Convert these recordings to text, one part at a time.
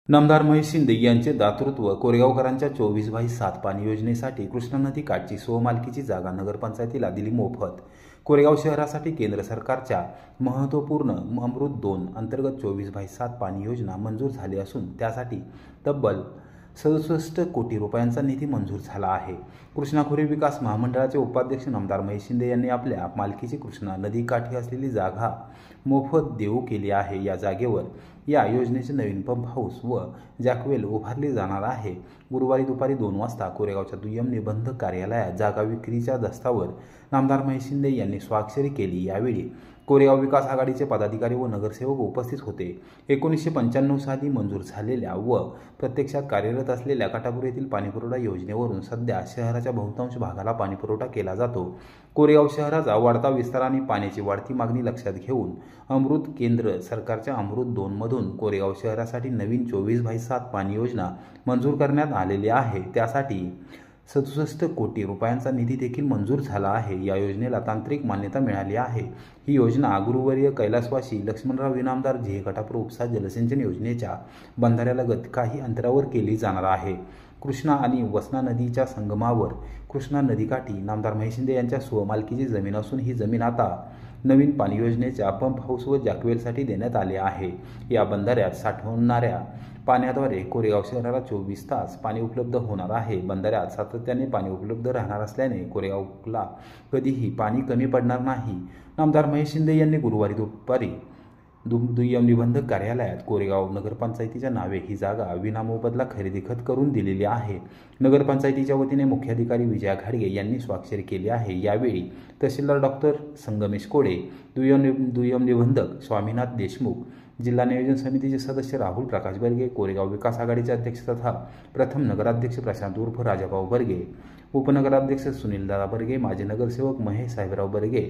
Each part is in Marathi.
नामदार महेश शिंदे यांचे दातृत्व कोरेगावकरांच्या 24/7 पाणी योजनेसाठी कृष्णा नदी काठची स्वमालकीची जागा नगरपंचायतीला दिली मोफत। कोरेगाव शहरासाठी केंद्र सरकारच्या महत्त्वपूर्ण अमृत 2 अंतर्गत 24/7 पाणी योजना मंजूर झाली असून त्यासाठी तब्बल 67 कोटी रुपयांचा निधी मंजूर झाला आहे। कृष्णा खोरे विकास महामंडळाचे उपाध्यक्ष नामदार महेश शिंदे यांनी आपल्या मालकीची कृष्णा नदीकाठी असलेली जागा मोफत देऊ केली आहे। या जागेवर या योजनेचे नवीन पंप हाऊस व जॅकवेल उभारले जाणार आहे। गुरुवारी दुपारी 2 वाजता कोरेगावच्या दुय्यम निबंधक कार्यालयात जागा विक्रीच्या दस्तावर नामदार महेश शिंदे यांनी स्वाक्षरी केली। यावेळी कोरेगाव विकास आघाडीचे पदाधिकारी व नगरसेवक उपस्थित होते। 1995 साली मंजूर झालेल्या व प्रत्यक्षात कार्यरत असलेल्या काटापूर येथील पाणीपुरवठा योजनेवरून सध्या शहराच्या बहुतांश भागाला पाणीपुरवठा केला जातो। कोरेगाव शहराचा वाढता विस्तार आणि पाण्याची वाढती मागणी लक्षात घेऊन अमृत केंद्र सरकारच्या अमृत 2 मधून कोरेगाव शहरासाठी नवीन 24/7 पाणी योजना मंजूर करण्यात आलेली आहे। त्यासाठी 67 कोटी रुपयांचा निधी देखील मंजूर झाला आहे। या योजनेला तांत्रिक मान्यता मिळाली आहे। ही योजना गुरुवर्य कैलासवासी लक्ष्मणराव इनामदार झे काटापूर उपसा जलसिंचन योजनेच्या बंधाऱ्यालगत काही अंतरावर केली जाणार आहे। कृष्णा आणि वसना नदीच्या संगमावर कृष्णा नदीकाठी नामदार महेश शिंदे यांच्या स्वमालकीची जमीन असून ही जमीन आता नवीन पाणी योजनेच्या पंप हाऊस व जॅकवेलसाठी देण्यात आले आहे। या बंधाऱ्यात साठवणाऱ्या पाण्याद्वारे कोरेगाव शहराला 24 तास पाणी उपलब्ध होणार आहे। बंधाऱ्यात सातत्याने पाणी उपलब्ध राहणार असल्याने कोरेगावला कधीही पाणी कमी पडणार नाही। नामदार महेश शिंदे यांनी गुरुवारी दुपारी दुय्यम निबंधक कार्यालयात कोरेगाव नगरपंचायतीच्या नावे ही जागा विनामोबदला खरेदी खत करून दिलेली आहे। नगरपंचायतीच्या वतीने मुख्याधिकारी विजया घाडगे यांनी स्वाक्षरी केली आहे। यावेळी तहसीलदार डॉक्टर संगमेश कोडे, दुय्यम निबंधक स्वामीनाथ देशमुख, जिल्हा नियोजन समितीचे सदस्य राहुल प्रकाश बर्गे, कोरेगाव विकास आघाडीचे अध्यक्ष तथा प्रथम नगराध्यक्ष प्रशांत उर्फ राजाभाऊ बर्गे, उपनगराध्यक्ष सुनीलदादा बर्गे, माजी नगरसेवक महेश साहेबराव बर्गे,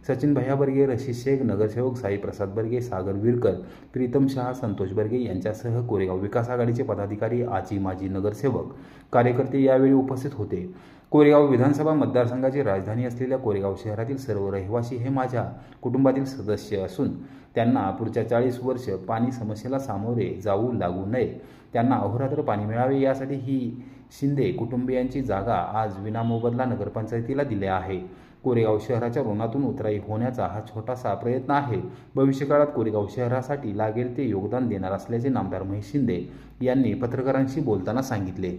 सचिन भैया बर्गे, रशीद शेख, नगरसेवक साई प्रसाद बर्गे, सागर विरकर, प्रीतम शहा, संतोष बर्गे यांच्यासह कोरेगाव विकास आघाडीचे पदाधिकारी, माजी नगरसेवक, कार्यकर्ते यावेळी उपस्थित होते। कोरेगाव विधानसभा मतदारसंघाची राजधानी असलेल्या कोरेगाव शहरातील सर्व रहिवासी हे माझ्या कुटुंबातील सदस्य असून त्यांना पुढच्या 40 वर्ष पाणी समस्येला सामोरे जाऊ लागू नये, त्यांना अहोरात्र पाणी मिळावे यासाठी ही शिंदे कुटुंबियांची जागा आज विनामोबदला नगरपंचायतीला दिली आहे। कोरेगाव शहराच्या ऋणातून उतराई होण्याचा हा छोटासा प्रयत्न आहे। भविष्यकाळात कोरेगाव शहरासाठी लागेल ते योगदान देणार असल्याचे नामदार महेश शिंदे यांनी पत्रकारांशी बोलताना सांगितले।